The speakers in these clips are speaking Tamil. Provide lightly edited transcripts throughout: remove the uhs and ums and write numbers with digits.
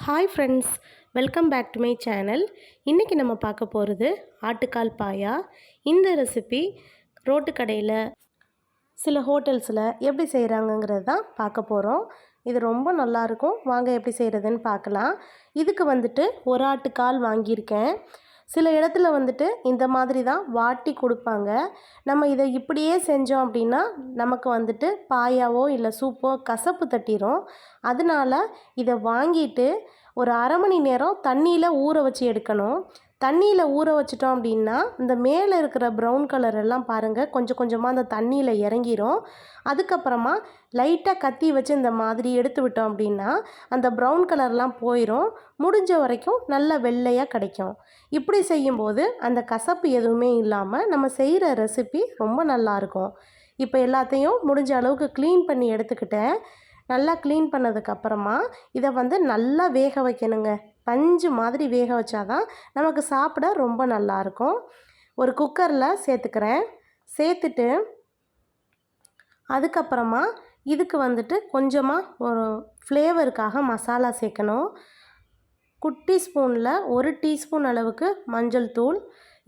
Hi friends, welcome back to my channel. இன்றைக்கி நம்ம பார்க்க போகிறது ஆட்டுக்கால் பாயா. இந்த ரெசிபி ரோட்டு கடையில் சில ஹோட்டல்ஸில் எப்படி செய்கிறாங்கங்கிறது தான் பார்க்க போகிறோம். இது ரொம்ப நல்லாயிருக்கும். வாங்க எப்படி செய்கிறதுன்னு பார்க்கலாம். இதுக்கு வந்துட்டு ஒரு ஆட்டுக்கால் வாங்கியிருக்கேன். சில இடத்துல வந்துட்டு இந்த மாதிரி தான் வாட்டி கொடுப்பாங்க. நம்ம இதை இப்படியே செஞ்சோம் அப்படின்னா நமக்கு வந்துட்டு பாயாவோ இல்லை சூப்போ கசப்பு தட்டிரும். அதனால் இதை வாங்கிட்டு ஒரு அரை மணி நேரம் தண்ணியில் ஊற வச்சு எடுக்கணும். தண்ணியில் ஊற வச்சிட்டோம் அப்படின்னா இந்த மேலே இருக்கிற ப்ரௌன் கலர் எல்லாம் பாருங்கள் கொஞ்சம் கொஞ்சமாக அந்த தண்ணியில் இறங்கிரும். அதுக்கப்புறமா லைட்டாக கத்தி வச்சு இந்த மாதிரி எடுத்து விட்டோம் அப்படின்னா அந்த ப்ரௌன் கலர்லாம் போயிடும். முடிஞ்ச வரைக்கும் நல்ல வெள்ளையாக கிடைக்கும். இப்படி செய்யும்போது அந்த கசப்பு எதுவுமே இல்லாமல் நம்ம செய்கிற ரெசிபி ரொம்ப நல்லாயிருக்கும். இப்போ எல்லாத்தையும் முடிஞ்ச அளவுக்கு க்ளீன் பண்ணி எடுத்துக்கிட்டேன். நல்லா க்ளீன் பண்ணதுக்கப்புறமா இதை நல்லா வேக வைக்கணுங்க. பஞ்சு மாதிரி வேக வச்சாதான் நமக்கு சாப்பிட ரொம்ப நல்லாயிருக்கும். ஒரு குக்கரில் சேர்த்துக்கிறேன். சேர்த்துட்டு அதுக்கப்புறமா இதுக்கு கொஞ்சமாக ஒரு ஃப்ளேவருக்காக மசாலா சேர்க்கணும். குட்டி ஸ்பூனில் 1 டீஸ்பூன் அளவுக்கு மஞ்சள் தூள்,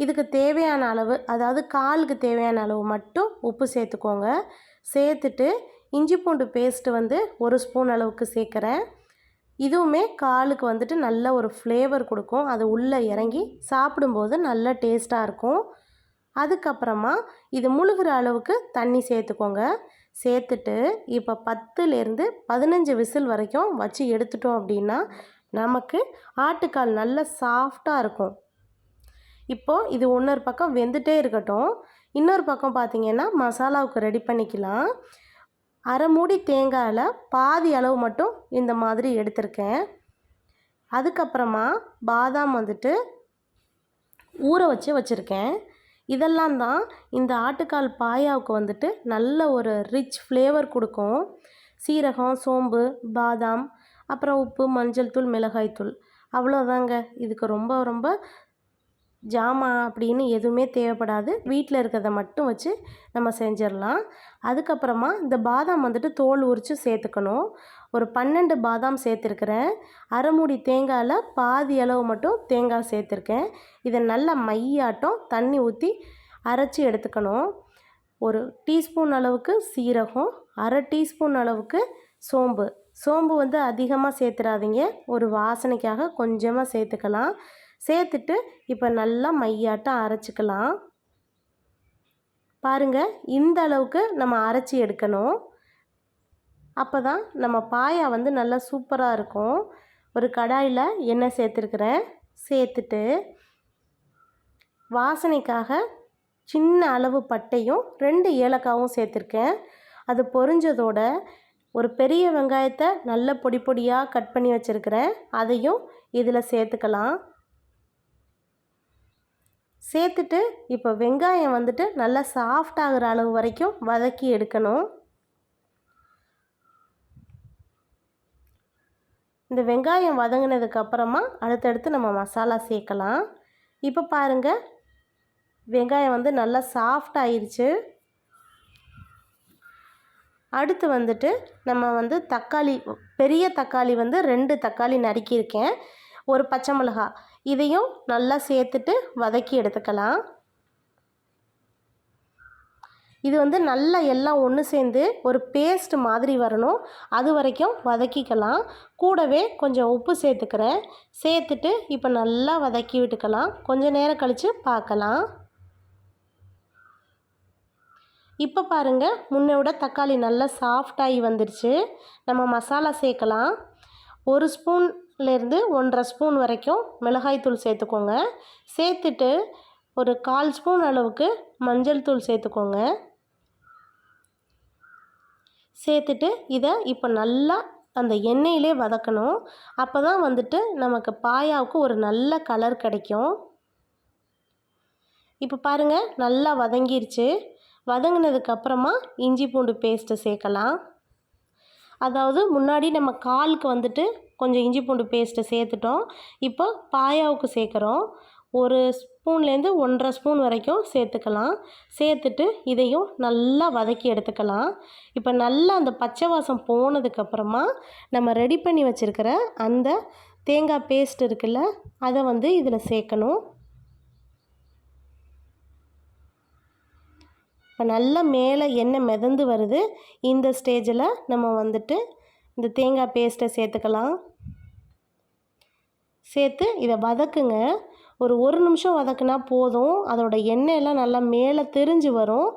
இதுக்கு தேவையான அளவு, அதாவது காலுக்கு தேவையான அளவு மட்டும் உப்பு சேர்த்துக்கோங்க. சேர்த்துட்டு இஞ்சி பூண்டு பேஸ்ட்டு 1 ஸ்பூன் அளவுக்கு சேர்க்குறேன். இதுவுமே காலுக்கு நல்ல ஒரு ஃப்ளேவர் கொடுக்கும். அது உள்ளே இறங்கி சாப்பிடும்போது நல்ல டேஸ்ட்டாக இருக்கும். அதுக்கப்புறமா இது முழுகிற அளவுக்கு தண்ணி சேர்த்துக்கோங்க. சேர்த்துட்டு இப்போ 10லேருந்து 15 விசில் வரைக்கும் வச்சு எடுத்துட்டோம் அப்படின்னா நமக்கு ஆட்டுக்கால் நல்ல சாஃப்டாக இருக்கும். இப்போது இது இன்னொரு பக்கம் வெந்துட்டே இருக்கட்டும். இன்னொரு பக்கம் பார்த்திங்கன்னா மசாலாவுக்கு ரெடி பண்ணிக்கலாம். அரை மூடி தேங்காயில் பாதி அளவு மட்டும் இந்த மாதிரி எடுத்திருக்கேன். அதுக்கப்புறமா பாதாம் ஊற வச்சுருக்கேன். இதெல்லாம் தான் இந்த ஆட்டுக்கால் பாயாவுக்கு நல்ல ஒரு ரிச் ஃப்ளேவர் கொடுக்கும். சீரகம், சோம்பு, பாதாம், அப்புறம் உப்பு, மஞ்சள் தூள், மிளகாய் தூள், அவ்வளோதாங்க. இதுக்கு ரொம்ப ரொம்ப ஜாமான் அப்படின்னு எதுவுமே தேவைப்படாது. வீட்டில் இருக்கிறத மட்டும் வச்சு நம்ம செஞ்சிடலாம். அதுக்கப்புறமா இந்த பாதாம் தோல் உரித்து சேர்த்துக்கணும். ஒரு 12 பாதாம் சேர்த்துருக்கிறேன். அரை மூடி தேங்காயில் பாதி அளவு மட்டும் தேங்காய் சேர்த்துருக்கேன். இதை நல்லா மையாட்டம் தண்ணி ஊற்றி அரைச்சி எடுத்துக்கணும். ஒரு டீஸ்பூன் அளவுக்கு சீரகம், அரை டீஸ்பூன் அளவுக்கு சோம்பு அதிகமாக சேர்த்துடாதீங்க. ஒரு வாசனைக்காக கொஞ்சமாக சேர்த்துக்கலாம். சேர்த்துட்டு இப்போ நல்லா மையாட்டம் அரைச்சிக்கலாம். பாருங்கள், இந்த அளவுக்கு நம்ம அரைச்சி எடுக்கணும். அப்போ தான் நம்ம பாயா நல்லா சூப்பராக இருக்கும். ஒரு கடாயில் எண்ணெய் சேர்த்துருக்குறேன். சேர்த்துட்டு வாசனைக்காக சின்ன அளவு பட்டையும் 2 ஏலக்காவும் சேர்த்துருக்கேன். அது பொரிஞ்சதோட ஒரு பெரிய வெங்காயத்தை நல்ல பொடி பொடியாக கட் பண்ணி வச்சுருக்கிறேன். அதையும் இதில் சேர்த்துக்கலாம். சேர்த்துட்டு இப்போ வெங்காயம் நல்லா சாஃப்ட் ஆகிற அளவு வரைக்கும் வதக்கி எடுக்கணும். இந்த வெங்காயம் வதங்கினதுக்கப்புறமா அடுத்தடுத்து நம்ம மசாலா சேர்க்கலாம். இப்போ பாருங்கள், வெங்காயம் நல்லா சாஃப்ட் ஆயிடுச்சு. அடுத்து நம்ம தக்காளி, பெரிய தக்காளி 2 தக்காளி நறுக்கியிருக்கேன். ஒரு பச்சை மிளகாய், இதையும் நல்லா சேர்த்துட்டு வதக்கி எடுத்துக்கலாம். இது நல்லா எல்லாம் ஒன்று சேர்ந்து ஒரு பேஸ்ட் மாதிரி வரணும். அது வரைக்கும் வதக்கிக்கலாம். கூடவே கொஞ்சம் உப்பு சேர்த்துக்கிறேன். சேர்த்துட்டு இப்போ நல்லா வதக்கி விட்டுக்கலாம். கொஞ்சம் நேரம் கழித்து பார்க்கலாம். இப்போ பாருங்கள், முன்னை விட தக்காளி நல்லா சாஃப்டாகி வந்துருச்சு. நம்ம மசாலா சேர்க்கலாம். 1 ஸ்பூன்லேருந்து 1.5 ஸ்பூன் வரைக்கும் மிளகாய்த்தூள் சேர்த்துக்கோங்க. சேர்த்துட்டு ஒரு 1/4 ஸ்பூன் அளவுக்கு மஞ்சள் தூள் சேர்த்துக்கோங்க. சேர்த்துட்டு இதை இப்போ நல்லா அந்த எண்ணெயிலே வதக்கணும். அப்போ தான் நமக்கு பாயாவுக்கு ஒரு நல்ல கலர் கிடைக்கும். இப்போ பாருங்கள், நல்லா வதங்கிருச்சு. வதங்கினதுக்கப்புறமா இஞ்சி பூண்டு பேஸ்ட்டு சேர்க்கலாம். அதாவது முன்னாடி நம்ம காலுக்கு கொஞ்சம் இஞ்சி பூண்டு பேஸ்ட்டு சேர்த்துட்டோம். இப்போ பாயாவுக்கு சேர்க்குறோம். 1 ஸ்பூன்லேருந்து 1.5 ஸ்பூன் வரைக்கும் சேர்த்துக்கலாம். சேர்த்துட்டு இதையும் நல்லா வதக்கி எடுத்துக்கலாம். இப்போ நல்லா அந்த பச்சை வாசம் போனதுக்கப்புறமா நம்ம ரெடி பண்ணி வச்சுருக்கிற அந்த தேங்காய் பேஸ்ட் இருக்குல்ல, அதை வந்து இதில் சேர்க்கணும். இப்போ நல்லா மேலே எண்ணெய் மிதந்து வருது. இந்த ஸ்டேஜில் நம்ம வந்துட்டு இந்த தேங்காய் பேஸ்ட்டை சேர்த்துக்கலாம். சேர்த்து இதை வதக்குங்க. ஒரு நிமிஷம் வதக்குனா போதும். அதோட எண்ணெயெல்லாம் நல்லா மேலே தெரிஞ்சு வரும்.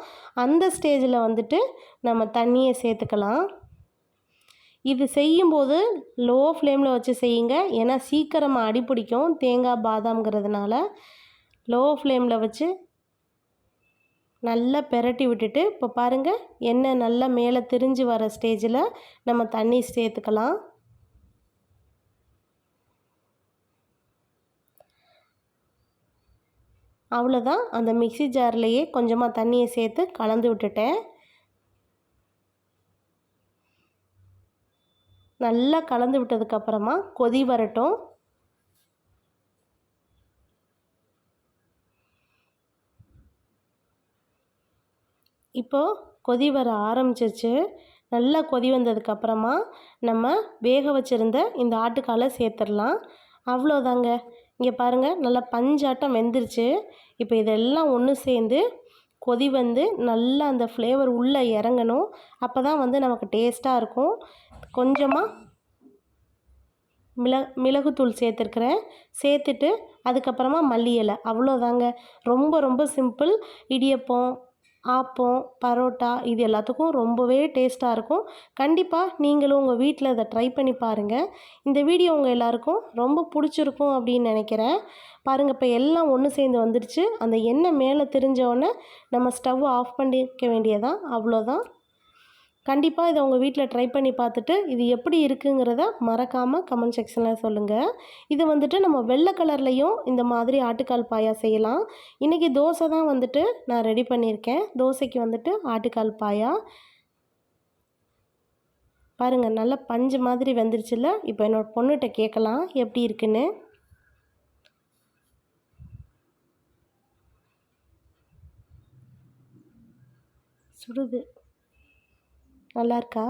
அந்த ஸ்டேஜில் வந்துட்டு நம்ம தண்ணியை சேர்த்துக்கலாம். இது செய்யும்போது லோ ஃப்ளேமில் வச்சு செய்யுங்க. ஏன்னா சீக்கிரமாக அடிப்பிடிக்கும் தேங்காய் பாதாம்ங்கிறதுனால. லோ ஃப்ளேமில் வச்சு நல்லா பெரட்டி விட்டுட்டு, இப்போ பாருங்கள் எண்ணெய் நல்லா மேலே திரிஞ்சு வர ஸ்டேஜில் நம்ம தண்ணி சேர்த்துக்கலாம். அவ்வளோதான். அந்த மிக்ஸி ஜார்லேயே கொஞ்சமாக தண்ணியை சேர்த்து கலந்து விட்டுட்டேன். நல்லா கலந்து விட்டதுக்கப்புறமா கொதி வரட்டும். இப்போது கொதி வர ஆரம்பிச்சிருச்சு. நல்லா கொதி வந்ததுக்கப்புறமா நம்ம வேக வச்சுருந்த இந்த ஆட்டுக்காலை சேர்த்துடலாம். அவ்வளோதாங்க. இங்கே பாருங்கள் நல்லா பஞ்சாட்டம் வெந்துருச்சு. இப்போ இதெல்லாம் ஒன்று சேர்ந்து கொதி வந்து நல்லா அந்த ஃப்ளேவர் உள்ளே இறங்கணும். அப்போ தான் வந்து நமக்கு டேஸ்ட்டாக இருக்கும். கொஞ்சமாக மிளகுத்தூள் சேர்த்துருக்குறேன். சேர்த்துட்டு அதுக்கப்புறமா மல்லி இலை. அவ்வளோதாங்க. ரொம்ப ரொம்ப சிம்பிள். இடியப்பம், ஆப்பம், பரோட்டா இது எல்லாத்துக்கும் ரொம்பவே டேஸ்ட்டாக இருக்கும். கண்டிப்பாக நீங்களும் உங்கள் வீட்டில் இதை ட்ரை பண்ணி பாருங்கள். இந்த வீடியோ உங்கள் எல்லாருக்கும் ரொம்ப பிடிச்சிருக்கும் அப்படின்னு நினைக்கிறேன். பாருங்கள் இப்போ எல்லாம் ஒன்று சேர்ந்து வந்துடுச்சு. அந்த எண்ணெய் மேலே தெரிஞ்சோடனே நம்ம ஸ்டவ் ஆஃப் பண்ணிக்க வேண்டியதான். அவ்வளோதான். கண்டிப்பாக இதை உங்கள் வீட்டில் ட்ரை பண்ணி பார்த்துட்டு இது எப்படி இருக்குங்கிறத மறக்காமல் கமெண்ட் செக்ஷனில் சொல்லுங்கள். இது வந்துட்டு நம்ம வெள்ளை கலர்லேயும் இந்த மாதிரி ஆட்டுக்கால் பாயா செய்யலாம். இன்றைக்கி தோசை தான் வந்துட்டு நான் ரெடி பண்ணியிருக்கேன். தோசைக்கு வந்துட்டு ஆட்டுக்கால் பாயா. பாருங்கள் நல்லா பஞ்சு மாதிரி வெந்துருச்சுல்ல. இப்போ என்னோடய பொண்ணுகிட்ட கேட்கலாம் எப்படி இருக்குன்னு. சுடுது. நல்லா இருக்கா?